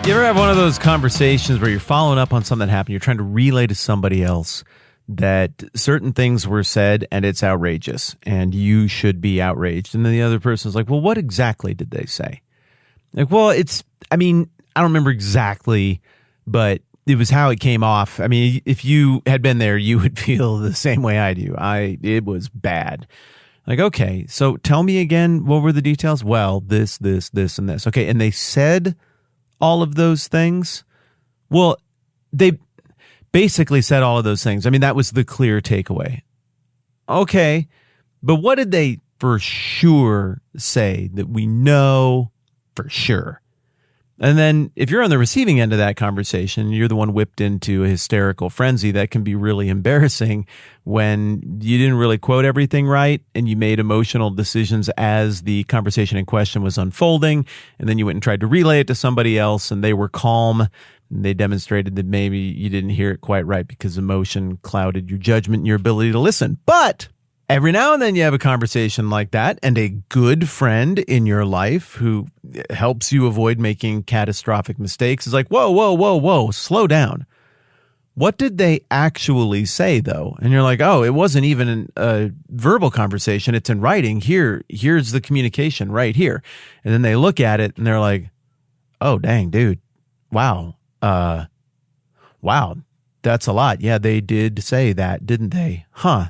You ever have one of those conversations where you're following up on something that happened, you're trying to relay to somebody else that certain things were said and it's outrageous and you should be outraged, and then the other person's like, well, what exactly did they say? Like, well, I don't remember exactly, but it was how it came off. I mean, if you had been there, you would feel the same way I do. It was bad. Like, okay, so tell me again, what were the details? Well, this, and this. Okay, and they said all of those things? Well, they basically said all of those things. I mean, that was the clear takeaway. Okay, but what did they for sure say that we know for sure? And then if you're on the receiving end of that conversation, you're the one whipped into a hysterical frenzy. That can be really embarrassing when you didn't really quote everything right and you made emotional decisions as the conversation in question was unfolding. And then you went and tried to relay it to somebody else and they were calm. And they demonstrated that maybe you didn't hear it quite right because emotion clouded your judgment and your ability to listen. But every now and then you have a conversation like that, and a good friend in your life who helps you avoid making catastrophic mistakes is like, whoa, slow down. What did they actually say, though? And you're like, oh, it wasn't even a verbal conversation. It's in writing. Here's the communication right here. And then they look at it and they're like, oh, dang, dude. Wow. Wow. That's a lot. Yeah, they did say that, didn't they? Huh.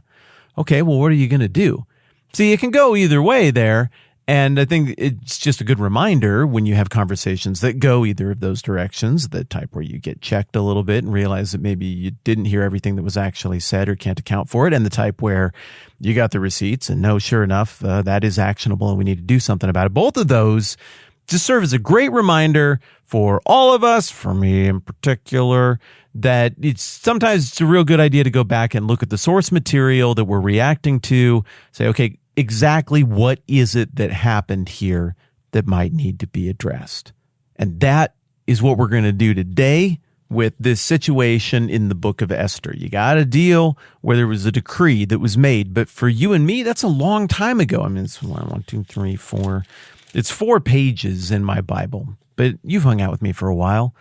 Okay, well, what are you going to do? See, it can go either way there. And I think it's just a good reminder when you have conversations that go either of those directions, the type where you get checked a little bit and realize that maybe you didn't hear everything that was actually said or can't account for it, and the type where you got the receipts and no, sure enough, that is actionable and we need to do something about it. Both of those just serve as a great reminder for all of us, for me in particular, that sometimes it's a real good idea to go back and look at the source material that we're reacting to, say, okay, exactly what is it that happened here that might need to be addressed? And that is what we're going to do today with this situation in the book of Esther. You got a deal where there was a decree that was made, but for you and me, that's a long time ago. I mean, it's 1, 2, 3, 4. It's 4 pages in my Bible, but you've hung out with me for a while.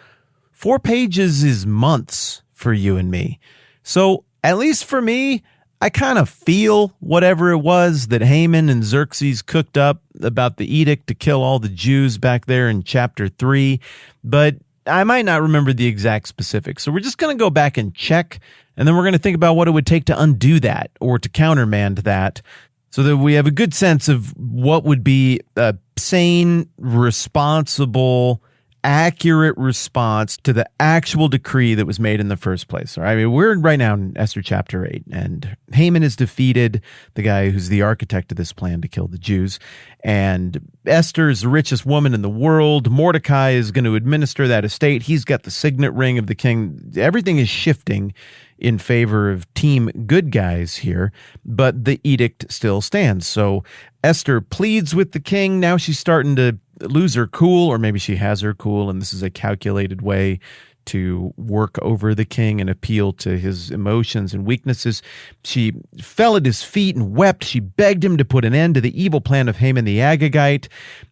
4 pages is months for you and me. So at least for me, I kind of feel whatever it was that Haman and Xerxes cooked up about the edict to kill all the Jews back there in chapter 3, but I might not remember the exact specifics. So we're just going to go back and check, and then we're going to think about what it would take to undo that or to countermand that, so that we have a good sense of what would be a sane, responsible, accurate response to the actual decree that was made in the first place. All right? I mean, we're right now in Esther chapter 8, and Haman is defeated, the guy who's the architect of this plan to kill the Jews. And Esther is the richest woman in the world. Mordecai is going to administer that estate. He's got the signet ring of the king. Everything is shifting in favor of team good guys here, but the edict still stands. So Esther pleads with the king. Now she's starting to lose her cool, or maybe she has her cool, and this is a calculated way to work over the king and appeal to his emotions and weaknesses. She fell at his feet and wept. She begged him to put an end to the evil plan of Haman the Agagite.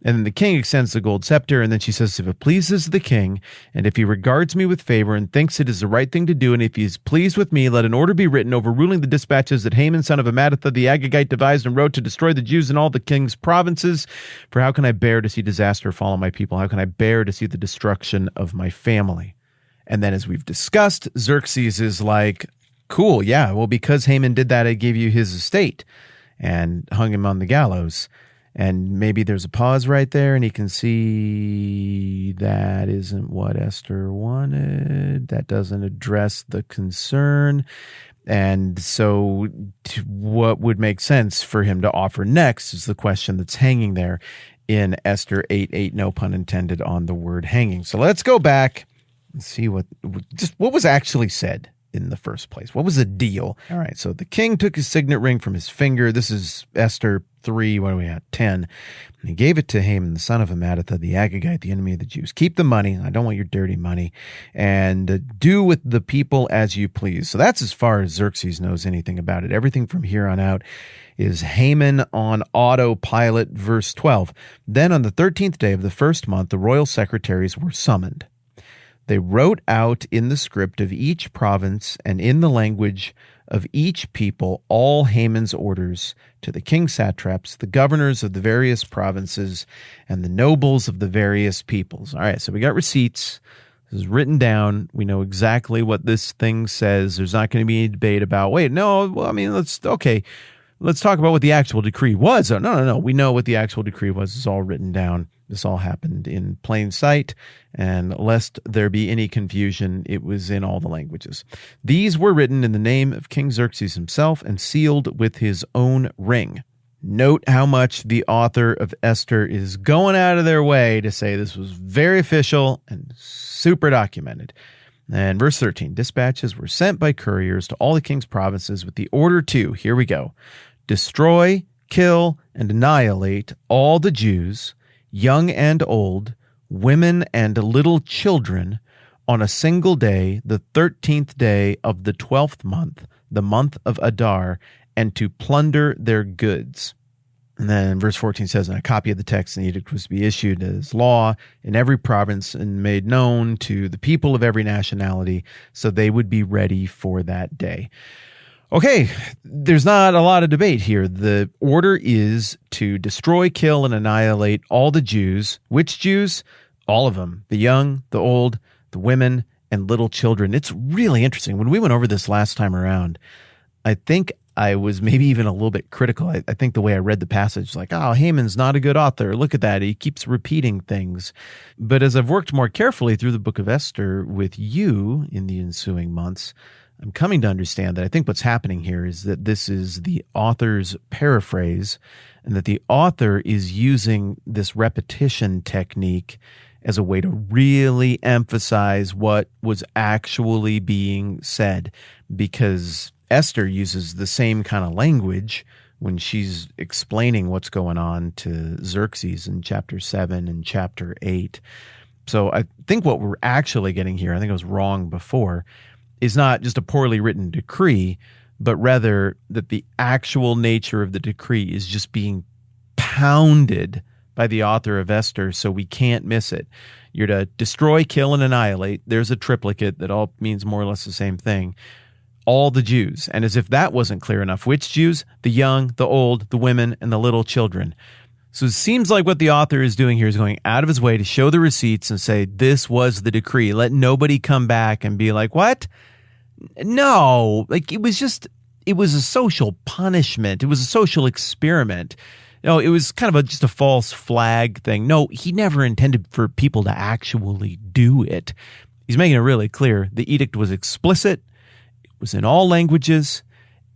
And then the king extends the gold scepter, and then she says, if it pleases the king, and if he regards me with favor and thinks it is the right thing to do, and if he is pleased with me, let an order be written overruling the dispatches that Haman, son of Hammedatha the Agagite, devised and wrote to destroy the Jews in all the king's provinces. For how can I bear to see disaster fall on my people? How can I bear to see the destruction of my family? And then, as we've discussed, Xerxes is like, cool, yeah, well, because Haman did that, I gave you his estate, and hung him on the gallows. And maybe there's a pause right there, and he can see that isn't what Esther wanted. That doesn't address the concern. And so what would make sense for him to offer next is the question that's hanging there in Esther 8:8, no pun intended on the word hanging. So let's go back. Let's see what was actually said in the first place. What was the deal? All right, so the king took his signet ring from his finger. This is Esther 3, what are we at, 10. And he gave it to Haman, the son of Hammedatha, the Agagite, the enemy of the Jews. Keep the money. I don't want your dirty money. And do with the people as you please. So that's as far as Xerxes knows anything about it. Everything from here on out is Haman on autopilot. Verse 12. Then on the 13th day of the first month, the royal secretaries were summoned. They wrote out in the script of each province and in the language of each people all Haman's orders to the king satraps, the governors of the various provinces, and the nobles of the various peoples. All right, so we got receipts. This is written down. We know exactly what this thing says. There's not going to be any debate about, wait, no, well, I mean, let's talk about what the actual decree was. Oh, no. We know what the actual decree was. It's all written down. This all happened in plain sight, and lest there be any confusion, it was in all the languages. These were written in the name of King Xerxes himself and sealed with his own ring. Note how much the author of Esther is going out of their way to say this was very official and super documented. And verse 13, dispatches were sent by couriers to all the king's provinces with the order to, here we go, destroy, kill, and annihilate all the Jews, young and old, women and little children, on a single day, the 13th day of the 12th month, the month of Adar, and to plunder their goods. And then verse 14 says, and a copy of the text and the edict was to be issued as law in every province and made known to the people of every nationality, so they would be ready for that day. Okay, there's not a lot of debate here. The order is to destroy, kill, and annihilate all the Jews. Which Jews? All of them. The young, the old, the women, and little children. It's really interesting. When we went over this last time around, I think I was maybe even a little bit critical. I think the way I read the passage, like, oh, Haman's not a good author. Look at that. He keeps repeating things. But as I've worked more carefully through the book of Esther with you in the ensuing months, I'm coming to understand that I think what's happening here is that this is the author's paraphrase, and that the author is using this repetition technique as a way to really emphasize what was actually being said, because Esther uses the same kind of language when she's explaining what's going on to Xerxes in chapter 7 and chapter 8. So I think what we're actually getting here, I think I was wrong before, is not just a poorly written decree, but rather that the actual nature of the decree is just being pounded by the author of Esther, so we can't miss it. You're to destroy, kill, and annihilate. There's a triplicate that all means more or less the same thing. All the Jews. And as if that wasn't clear enough, which Jews? The young, the old, the women, and the little children. So it seems like what the author is doing here is going out of his way to show the receipts and say, this was the decree. Let nobody come back and be like, what? No, like it was a social punishment. It was a social experiment. It was kind of just a false flag thing. No, he never intended for people to actually do it. He's making it really clear. The edict was explicit. It was in all languages,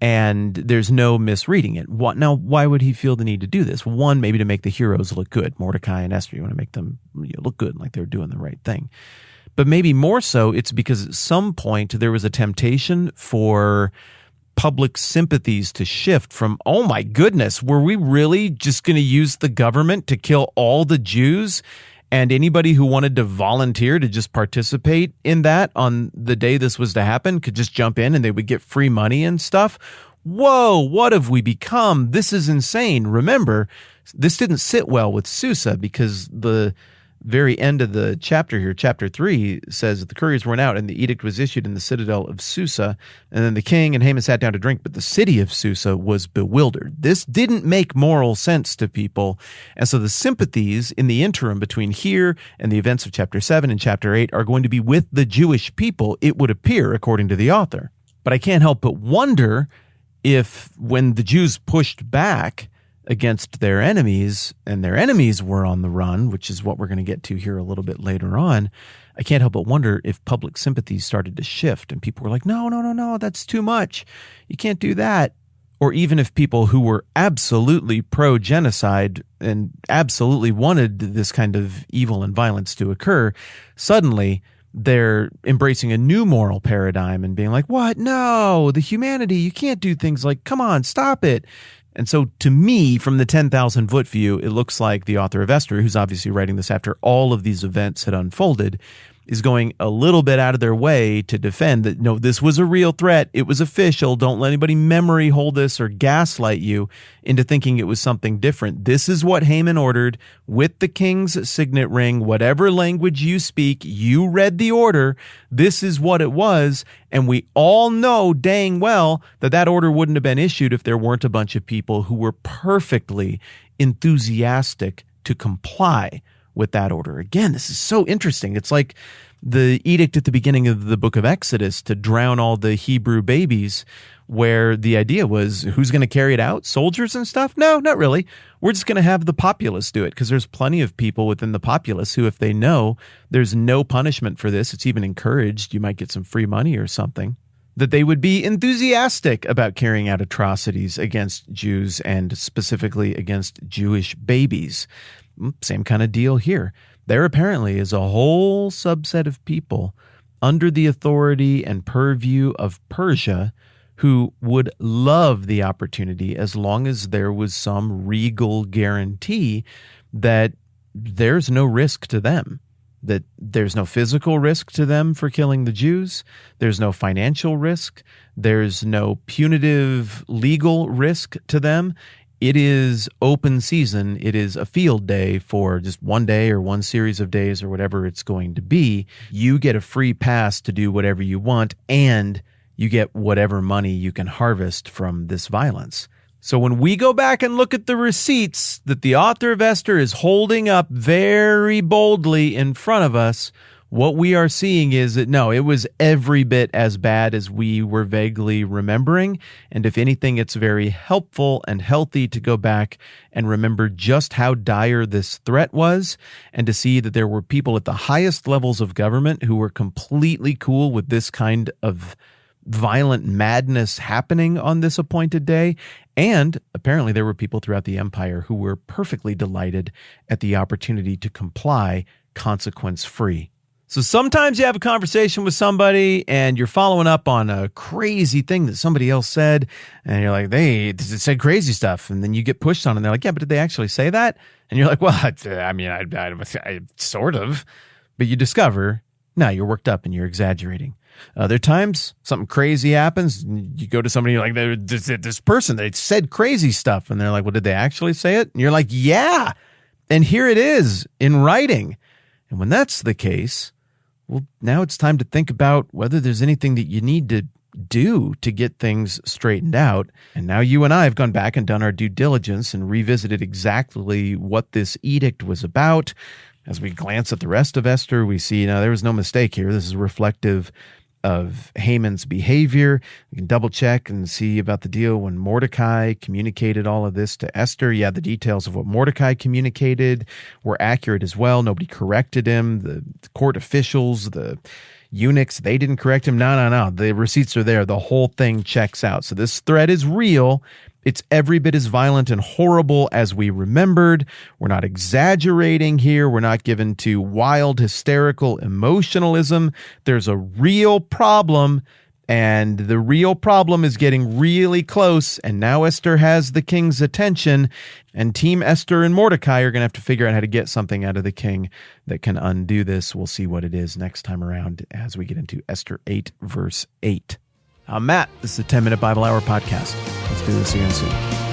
and there's no misreading it. Now, why would he feel the need to do this? One, maybe to make the heroes look good. Mordecai and Esther, you want to make them look good, like they're doing the right thing. But maybe more so, it's because at some point there was a temptation for public sympathies to shift from, oh my goodness, were we really just going to use the government to kill all the Jews? And anybody who wanted to volunteer to just participate in that on the day this was to happen could just jump in and they would get free money and stuff? Whoa, what have we become? This is insane. Remember, this didn't sit well with Susa, because the very end of the chapter here, chapter 3, says that the couriers went out and the edict was issued in the citadel of Susa. And then the king and Haman sat down to drink, but the city of Susa was bewildered. This didn't make moral sense to people. And so the sympathies in the interim between here and the events of chapter 7 and chapter 8 are going to be with the Jewish people, it would appear, according to the author. But I can't help but wonder if when the Jews pushed back against their enemies, and their enemies were on the run, which is what we're going to get to here a little bit later on, I can't help but wonder if public sympathies started to shift and people were like, no, that's too much. You can't do that. Or even if people who were absolutely pro-genocide and absolutely wanted this kind of evil and violence to occur, suddenly they're embracing a new moral paradigm and being like, what? No, the humanity, you can't do things like, come on, stop it. And so to me, from the 10,000-foot view, it looks like the author of Esther, who's obviously writing this after all of these events had unfolded, is going a little bit out of their way to defend that, no, this was a real threat. It was official. Don't let anybody memory hold this or gaslight you into thinking it was something different. This is what Haman ordered with the king's signet ring. Whatever language you speak, you read the order. This is what it was. And we all know dang well that that order wouldn't have been issued if there weren't a bunch of people who were perfectly enthusiastic to comply with that order. Again, this is so interesting. It's like the edict at the beginning of the book of Exodus to drown all the Hebrew babies, where the idea was, who's going to carry it out? Soldiers and stuff? No, not really. We're just going to have the populace do it, because there's plenty of people within the populace who, if they know there's no punishment for this, it's even encouraged, you might get some free money or something, that they would be enthusiastic about carrying out atrocities against Jews and specifically against Jewish babies. Same kind of deal here. There apparently is a whole subset of people under the authority and purview of Persia who would love the opportunity, as long as there was some regal guarantee that there's no risk to them, that there's no physical risk to them for killing the Jews, there's no financial risk, there's no punitive legal risk to them. It is open season. It is a field day for just one day or one series of days or whatever it's going to be. You get a free pass to do whatever you want, and you get whatever money you can harvest from this violence. So when we go back and look at the receipts that the author of Esther is holding up very boldly in front of us, what we are seeing is that, no, it was every bit as bad as we were vaguely remembering. And if anything, it's very helpful and healthy to go back and remember just how dire this threat was, and to see that there were people at the highest levels of government who were completely cool with this kind of violent madness happening on this appointed day. And apparently there were people throughout the empire who were perfectly delighted at the opportunity to comply consequence-free. So sometimes you have a conversation with somebody and you're following up on a crazy thing that somebody else said, and you're like, they said crazy stuff, and then you get pushed on, and they're like, yeah, but did they actually say that? And you're like, well, I sort of. But you discover, no, you're worked up and you're exaggerating. Other times, something crazy happens, and you go to somebody, you're like, this person, they said crazy stuff, and they're like, well, did they actually say it? And you're like, yeah, and here it is in writing. And when that's the case, well, now it's time to think about whether there's anything that you need to do to get things straightened out. And now you and I have gone back and done our due diligence and revisited exactly what this edict was about. As we glance at the rest of Esther, we see, there was no mistake here. This is reflective of Haman's behavior. We can double check and see about the deal when Mordecai communicated all of this to Esther. Yeah, the details of what Mordecai communicated were accurate as well. Nobody corrected him. The court officials, the eunuchs, they didn't correct him. No. The receipts are there. The whole thing checks out. So this threat is real. It's every bit as violent and horrible as we remembered. We're not exaggerating here. We're not given to wild, hysterical emotionalism. There's a real problem, and the real problem is getting really close. And now Esther has the king's attention, and Team Esther and Mordecai are going to have to figure out how to get something out of the king that can undo this. We'll see what it is next time around as we get into Esther 8, verse 8. I'm Matt. This is the 10-Minute Bible Hour podcast. Let's do this again soon.